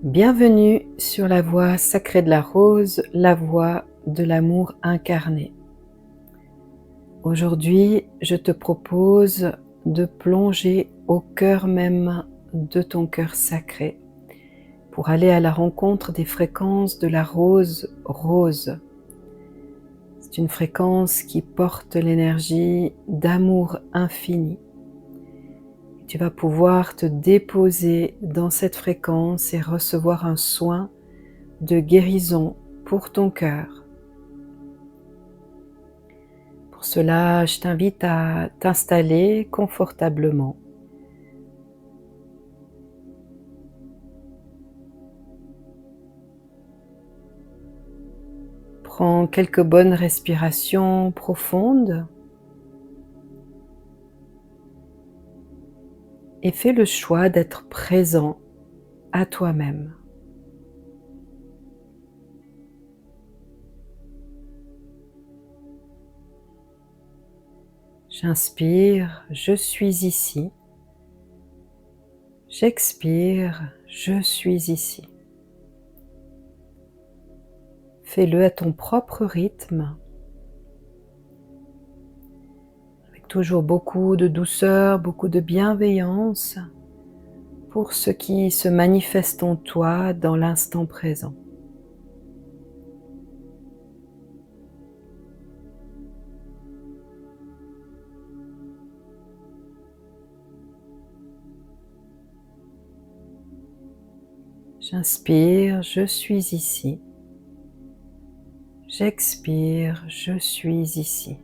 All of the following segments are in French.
Bienvenue sur la voie sacrée de la rose, la voie de l'amour incarné. Aujourd'hui, je te propose de plonger au cœur même de ton cœur sacré pour aller à la rencontre des fréquences de la rose rose. C'est une fréquence qui porte l'énergie d'amour infini. Tu vas pouvoir te déposer dans cette fréquence et recevoir un soin de guérison pour ton cœur. Pour cela, je t'invite à t'installer confortablement. Prends quelques bonnes respirations profondes et fais le choix d'être présent à toi-même. J'inspire, je suis ici. J'expire, je suis ici. Fais-le à ton propre rythme, avec toujours beaucoup de douceur, beaucoup de bienveillance pour ce qui se manifeste en toi dans l'instant présent. J'inspire, je suis ici. J'expire, je suis ici.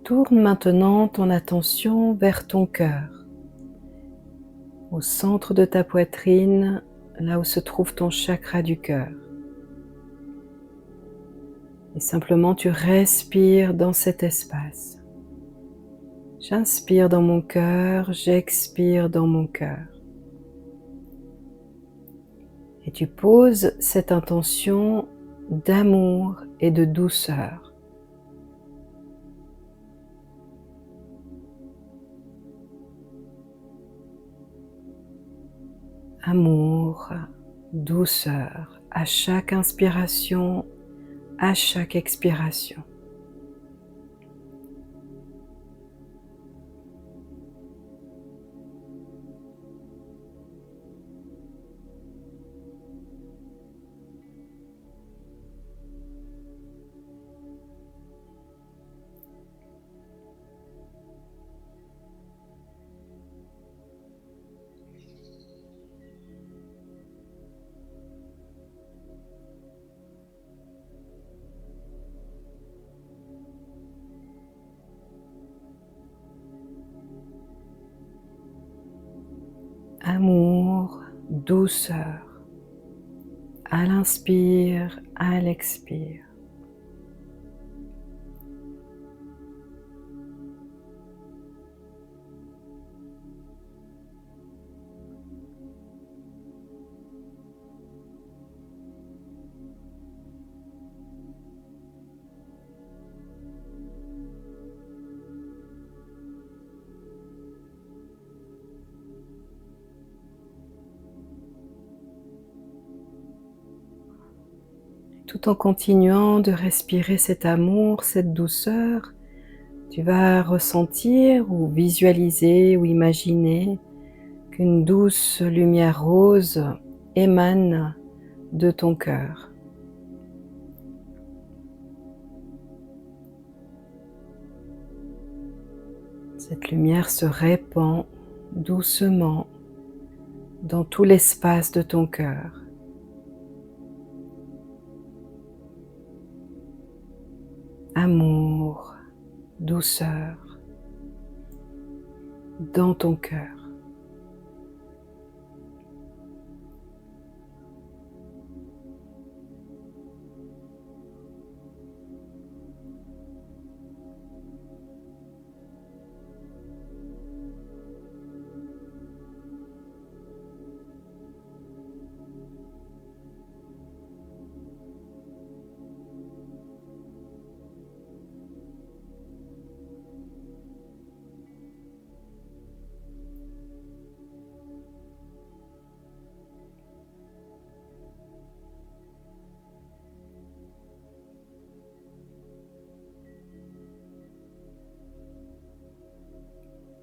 Tourne maintenant ton attention vers ton cœur, au centre de ta poitrine, là où se trouve ton chakra du cœur. Et simplement tu respires dans cet espace. J'inspire dans mon cœur, j'expire dans mon cœur. Et tu poses cette intention d'amour et de douceur. Amour, douceur, à chaque inspiration, à chaque expiration. Amour, douceur, à l'inspire, à l'expire. Tout en continuant de respirer cet amour, cette douceur, tu vas ressentir ou visualiser ou imaginer qu'une douce lumière rose émane de ton cœur. Cette lumière se répand doucement dans tout l'espace de ton cœur. Amour, douceur dans ton cœur.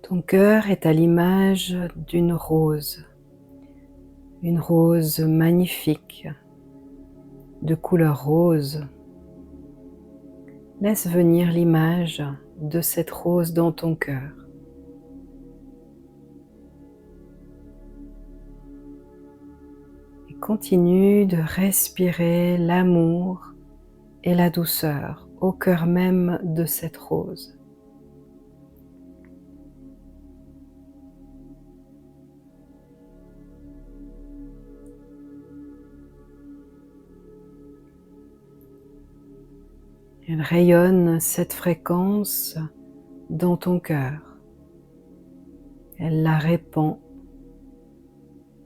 Ton cœur est à l'image d'une rose magnifique, de couleur rose. Laisse venir l'image de cette rose dans ton cœur. Et continue de respirer l'amour et la douceur au cœur même de cette rose. Elle rayonne cette fréquence dans ton cœur. Elle la répand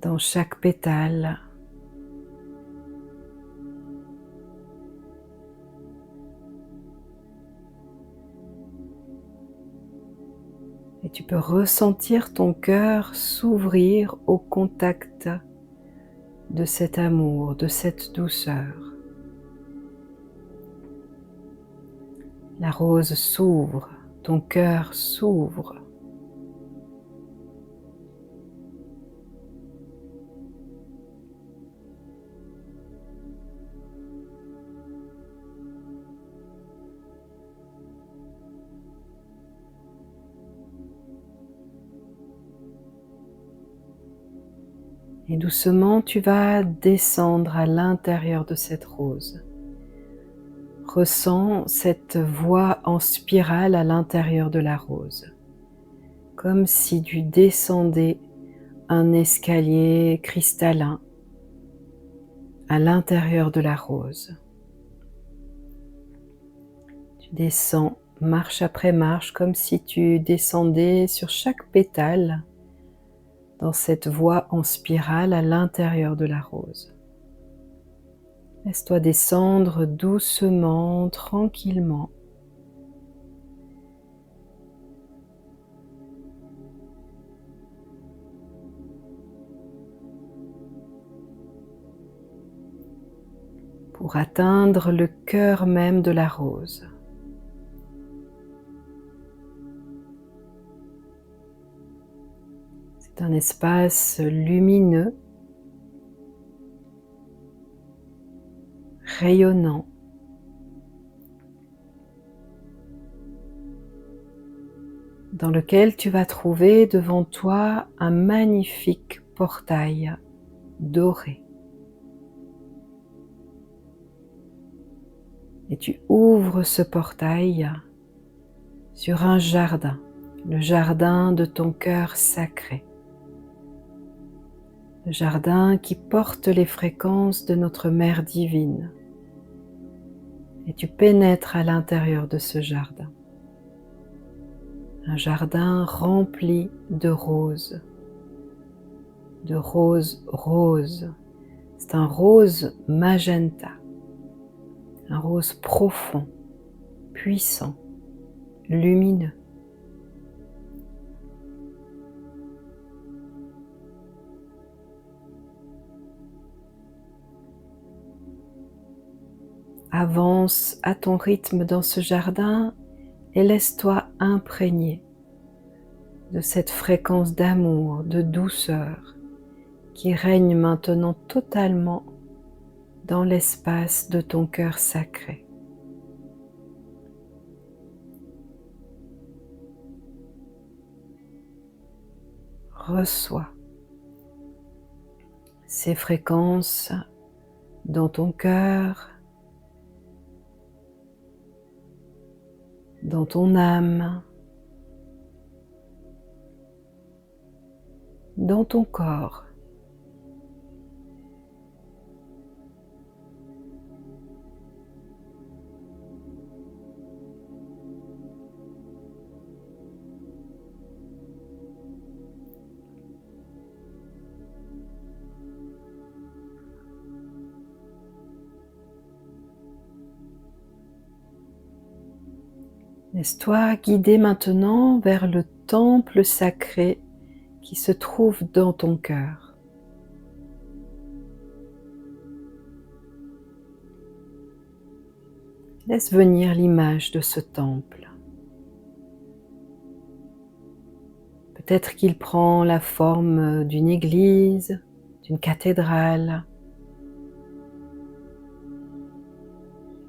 dans chaque pétale. Et tu peux ressentir ton cœur s'ouvrir au contact de cet amour, de cette douceur. La rose s'ouvre, ton cœur s'ouvre. Et doucement, tu vas descendre à l'intérieur de cette rose. Ressens cette voie en spirale à l'intérieur de la rose, comme si tu descendais un escalier cristallin à l'intérieur de la rose. Tu descends marche après marche, comme si tu descendais sur chaque pétale dans cette voie en spirale à l'intérieur de la rose. Laisse-toi descendre doucement, tranquillement. Pour atteindre le cœur même de la rose. C'est un espace lumineux, rayonnant, dans lequel tu vas trouver devant toi un magnifique portail doré. Et tu ouvres ce portail sur un jardin, le jardin de ton cœur sacré. Le jardin qui porte les fréquences de notre Mère divine. Et tu pénètres à l'intérieur de ce jardin. Un jardin rempli de roses roses. C'est un rose magenta, un rose profond, puissant, lumineux. Avance à ton rythme dans ce jardin et laisse-toi imprégner de cette fréquence d'amour, de douceur qui règne maintenant totalement dans l'espace de ton cœur sacré. Reçois ces fréquences dans ton cœur, dans ton âme, dans ton corps. Laisse-toi guider maintenant vers le temple sacré qui se trouve dans ton cœur. Laisse venir l'image de ce temple. Peut-être qu'il prend la forme d'une église, d'une cathédrale,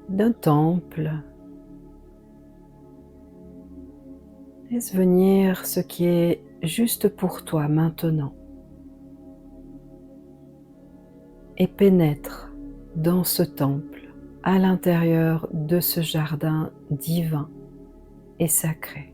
d'un temple. Laisse venir ce qui est juste pour toi maintenant et pénètre dans ce temple, à l'intérieur de ce jardin divin et sacré.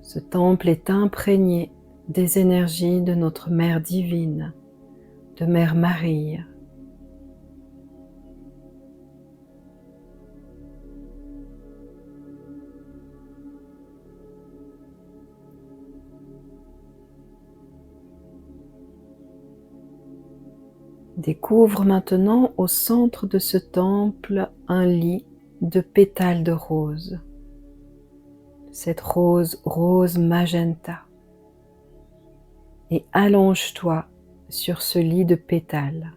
Ce temple est imprégné des énergies de notre Mère divine, de Mère Marie. Découvre maintenant au centre de ce temple un lit de pétales de rose. Cette rose magenta. Et allonge-toi sur ce lit de pétales,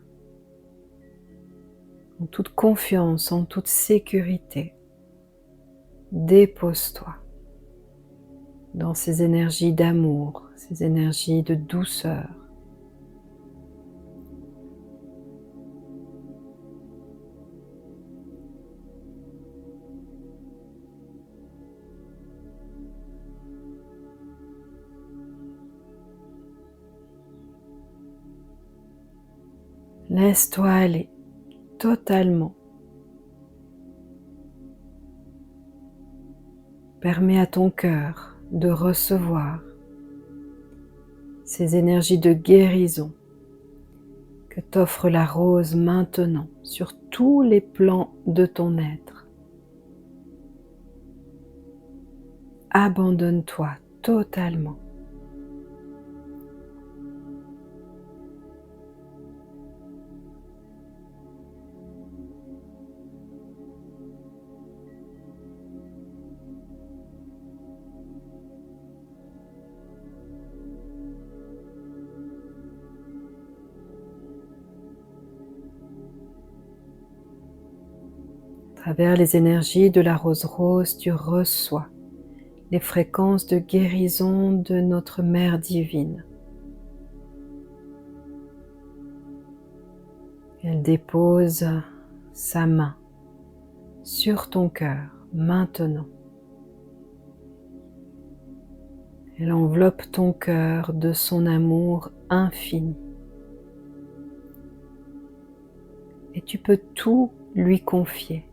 en toute confiance, en toute sécurité. Dépose-toi dans ces énergies d'amour, ces énergies de douceur. Laisse-toi aller totalement. Permets à ton cœur de recevoir ces énergies de guérison que t'offre la rose maintenant sur tous les plans de ton être. Abandonne-toi totalement. À travers les énergies de la rose rose, tu reçois les fréquences de guérison de notre Mère divine. Elle dépose sa main sur ton cœur maintenant. Elle enveloppe ton cœur de son amour infini. Et tu peux tout lui confier.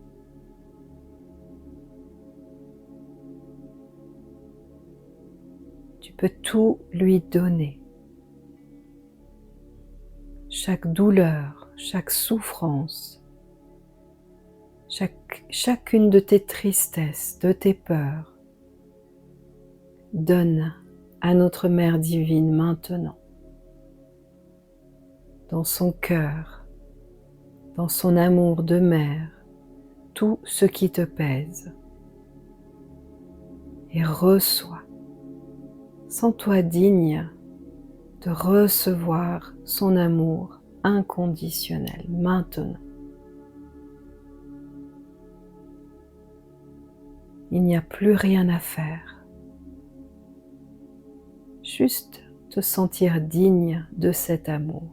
Tu peux tout lui donner. Chaque douleur, chaque souffrance, chacune de tes tristesses, de tes peurs, donne à notre Mère divine maintenant, dans son cœur, dans son amour de mère, tout ce qui te pèse. Et reçois, sens-toi digne de recevoir son amour inconditionnel maintenant. Il n'y a plus rien à faire. Juste te sentir digne de cet amour.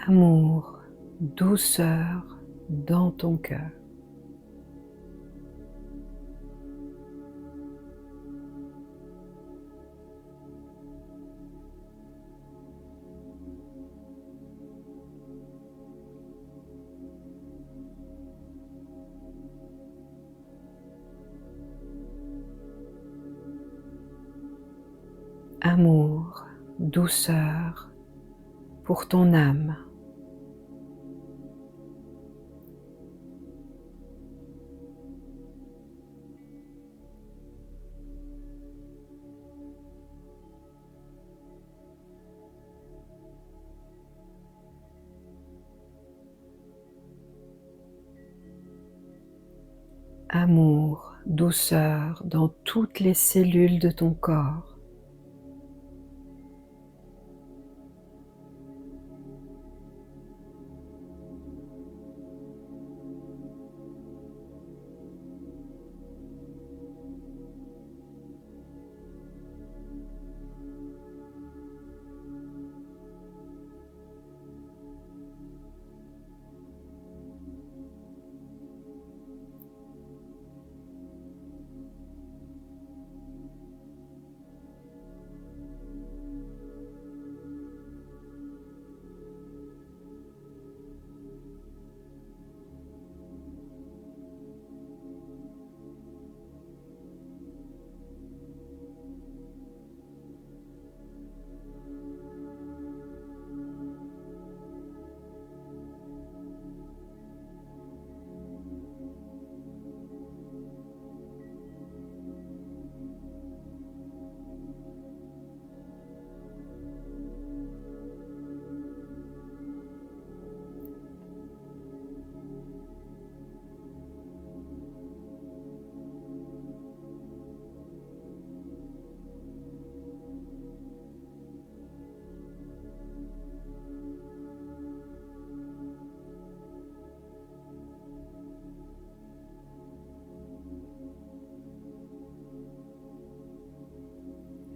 Amour, douceur dans ton cœur. amour, douceur pour ton âme. Amour, douceur dans toutes les cellules de ton corps.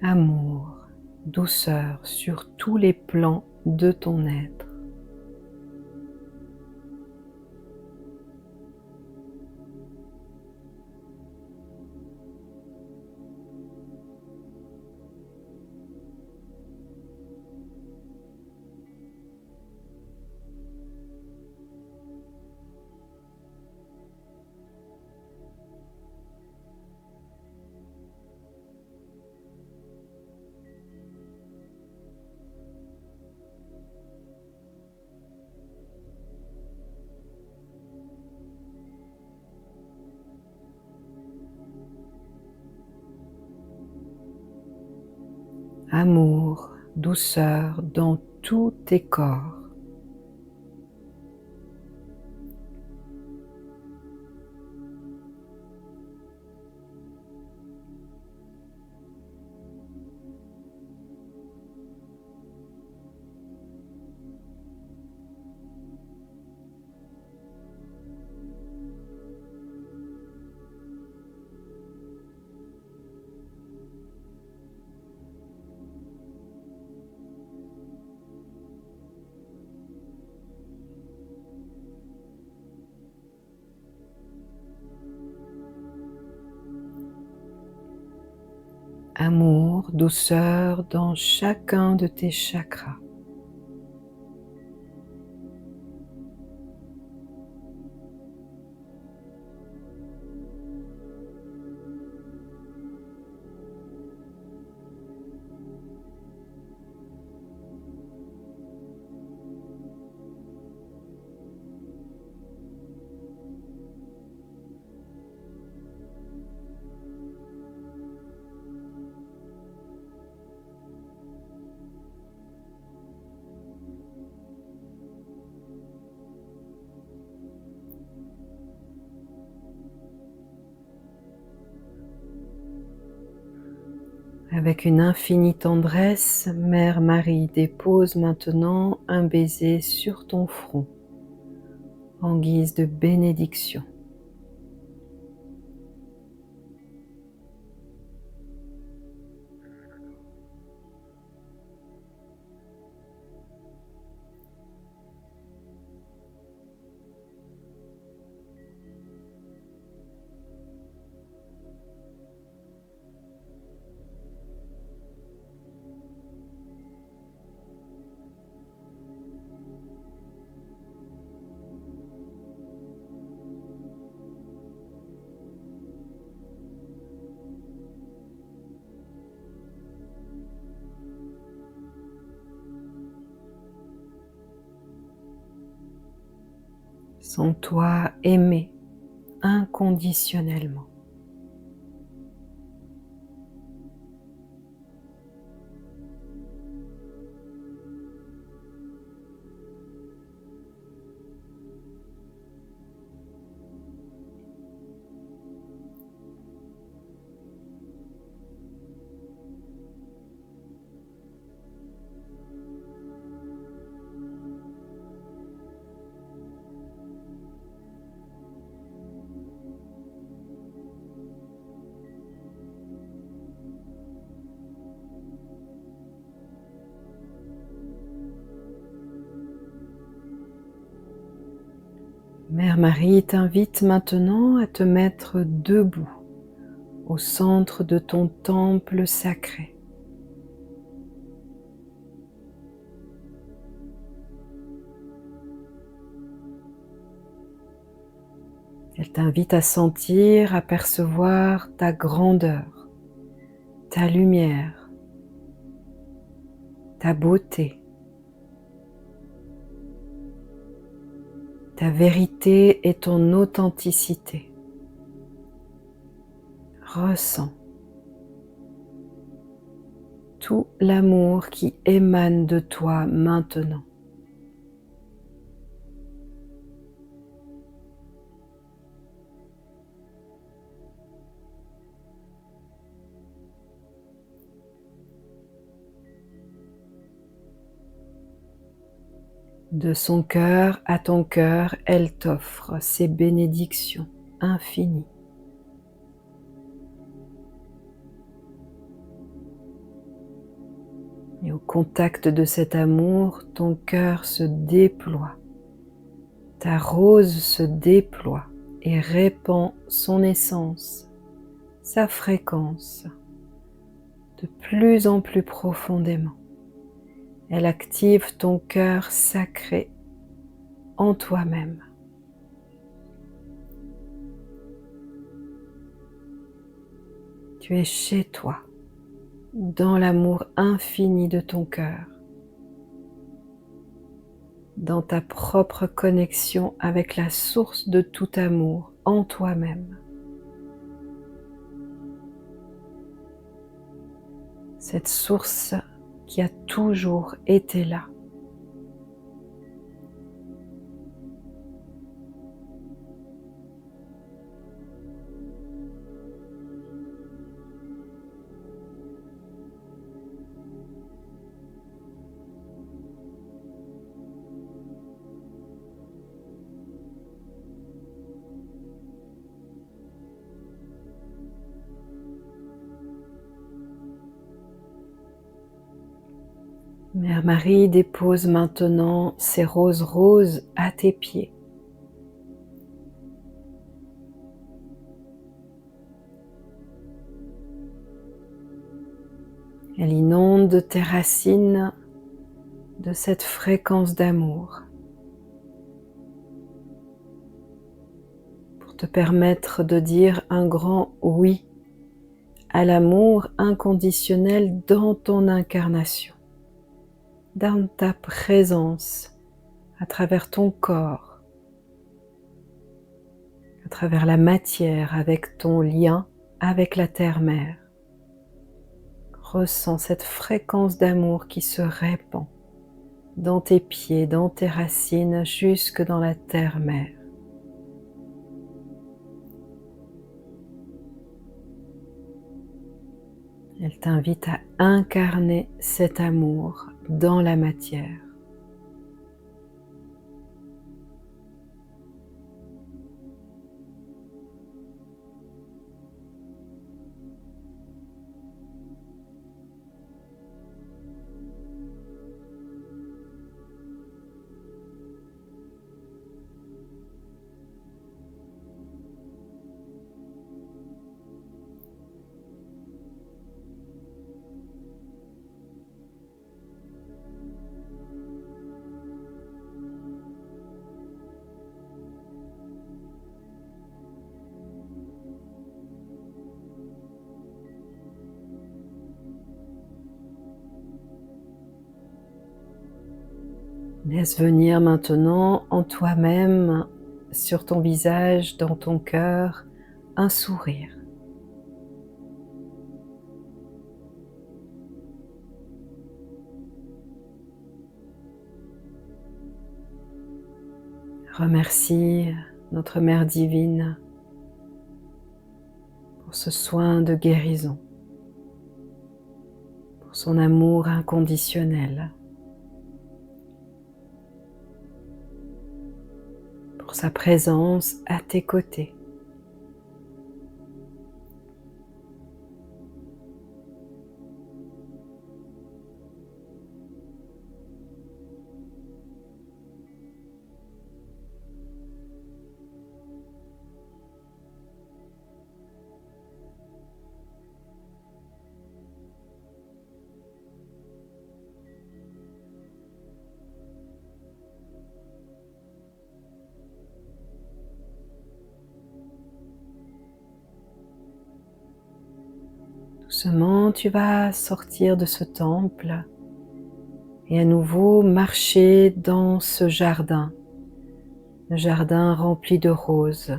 Amour, douceur sur tous les plans de ton être. Amour, douceur dans tous tes corps. Amour, douceur dans chacun de tes chakras. Avec une infinie tendresse, Mère Marie dépose maintenant un baiser sur ton front en guise de bénédiction. Sens-toi aimé inconditionnellement. Mère Marie t'invite maintenant à te mettre debout au centre de ton temple sacré. Elle t'invite à sentir, à percevoir ta grandeur, ta lumière, ta beauté, ta vérité et ton authenticité. Ressens tout l'amour qui émane de toi maintenant. De son cœur à ton cœur, elle t'offre ses bénédictions infinies. Et au contact de cet amour, ton cœur se déploie, ta rose se déploie et répand son essence, sa fréquence, de plus en plus profondément. Elle active ton cœur sacré en toi-même. Tu es chez toi, dans l'amour infini de ton cœur, dans ta propre connexion avec la source de tout amour en toi-même. Cette source qui a toujours été là. Mère Marie dépose maintenant ces roses roses à tes pieds. Elle inonde tes racines de cette fréquence d'amour pour te permettre de dire un grand oui à l'amour inconditionnel dans ton incarnation, dans ta présence, à travers ton corps, à travers la matière, avec ton lien avec la terre-mère. Ressens cette fréquence d'amour qui se répand dans tes pieds, dans tes racines, jusque dans la terre-mère. Elle t'invite à incarner cet amour dans la matière. Laisse venir maintenant en toi-même sur ton visage, dans ton cœur, un sourire. Remercie notre Mère divine pour ce soin de guérison, pour son amour inconditionnel, pour sa présence à tes côtés. Doucement, tu vas sortir de ce temple et à nouveau marcher dans ce jardin, le jardin rempli de roses.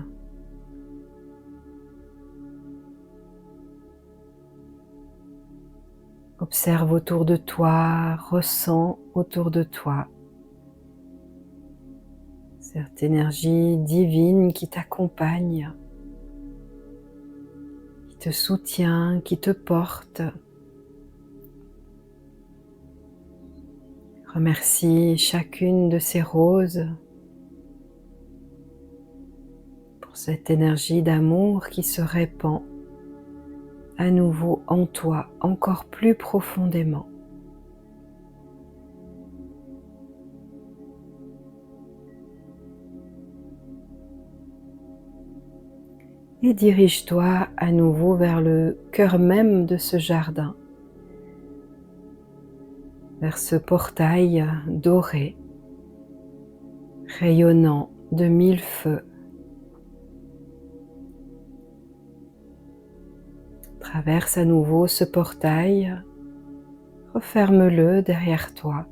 Observe autour de toi, ressens autour de toi cette énergie divine qui t'accompagne, qui te soutient, qui te porte. Remercie chacune de ces roses pour cette énergie d'amour qui se répand à nouveau en toi, encore plus profondément. Et dirige-toi à nouveau vers le cœur même de ce jardin, vers ce portail doré, rayonnant de 1000 feux. Traverse à nouveau ce portail, referme-le derrière toi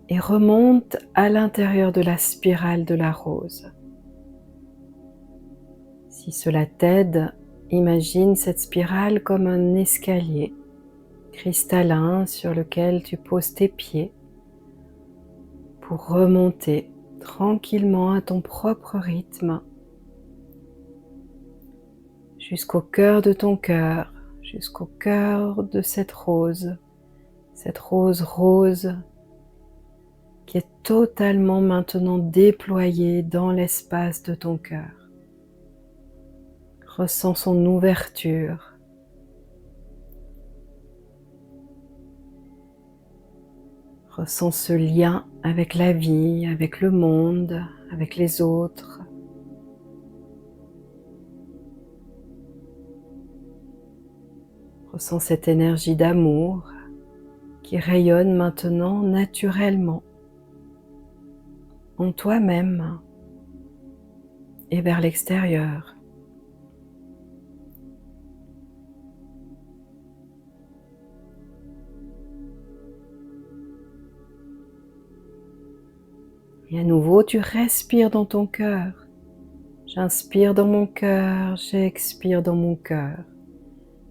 et remonte à l'intérieur de la spirale de la rose. Si cela t'aide, imagine cette spirale comme un escalier cristallin sur lequel tu poses tes pieds pour remonter tranquillement à ton propre rythme jusqu'au cœur de ton cœur, jusqu'au cœur de cette rose rose qui est totalement maintenant déployée dans l'espace de ton cœur. Ressens son ouverture. Ressens ce lien avec la vie, avec le monde, avec les autres. Ressens cette énergie d'amour qui rayonne maintenant naturellement en toi-même et vers l'extérieur. Et à nouveau, tu respires dans ton cœur. J'inspire dans mon cœur, j'expire dans mon cœur.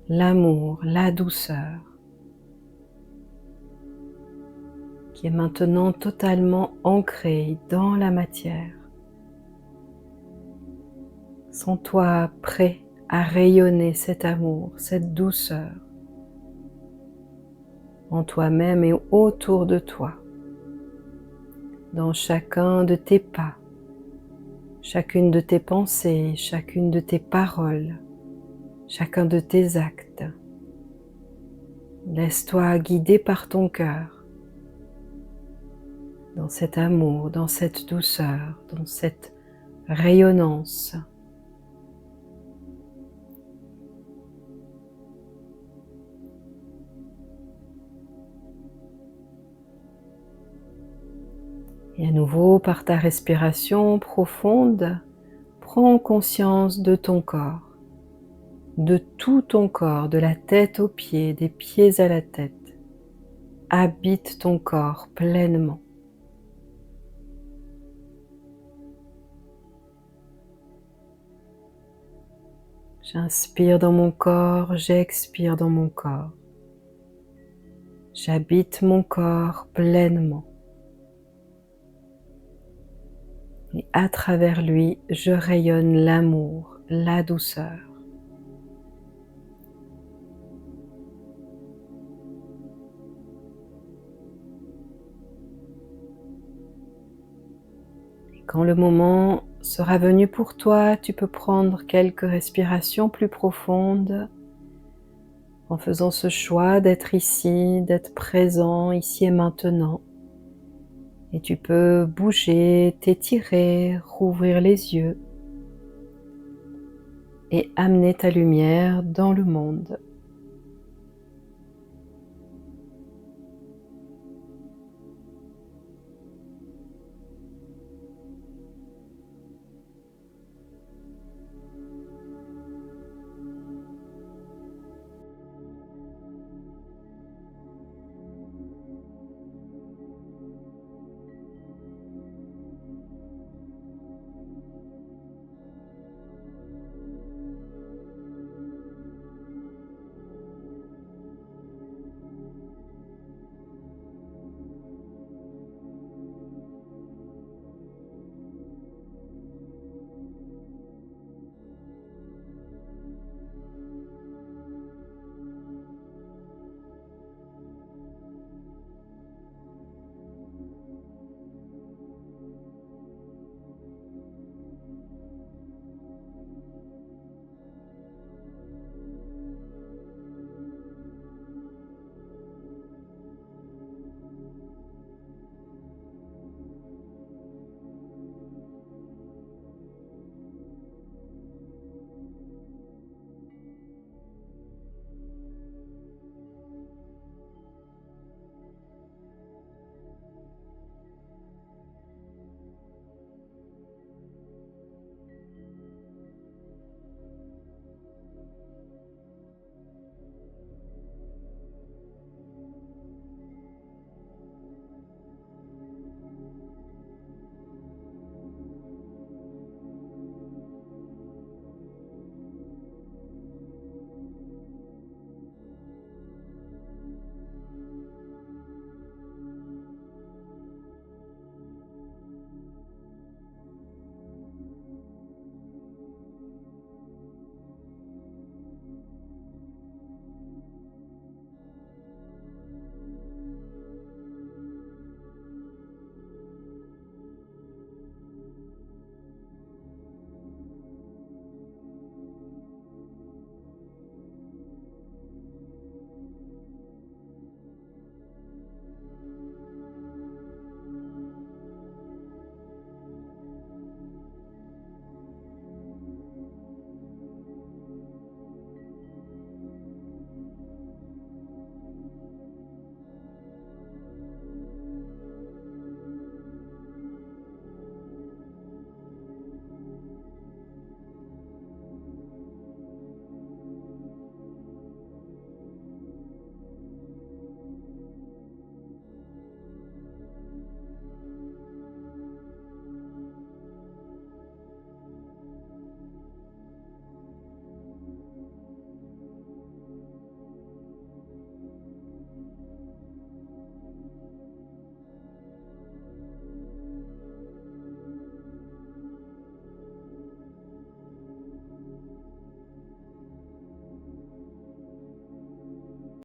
L'amour, la douceur, qui est maintenant totalement ancré dans la matière. Sens-toi prêt à rayonner cet amour, cette douceur en toi-même et autour de toi, dans chacun de tes pas, chacune de tes pensées, chacune de tes paroles, chacun de tes actes. Laisse-toi guider par ton cœur dans cet amour, dans cette douceur, dans cette rayonnance. Et à nouveau, par ta respiration profonde, prends conscience de ton corps, de tout ton corps, de la tête aux pieds, des pieds à la tête. Habite ton corps pleinement. J'inspire dans mon corps, j'expire dans mon corps. J'habite mon corps pleinement. Et à travers lui, je rayonne l'amour, la douceur. Et quand le moment sera venu pour toi, tu peux prendre quelques respirations plus profondes en faisant ce choix d'être ici, d'être présent ici et maintenant. Et tu peux bouger, t'étirer, rouvrir les yeux et amener ta lumière dans le monde.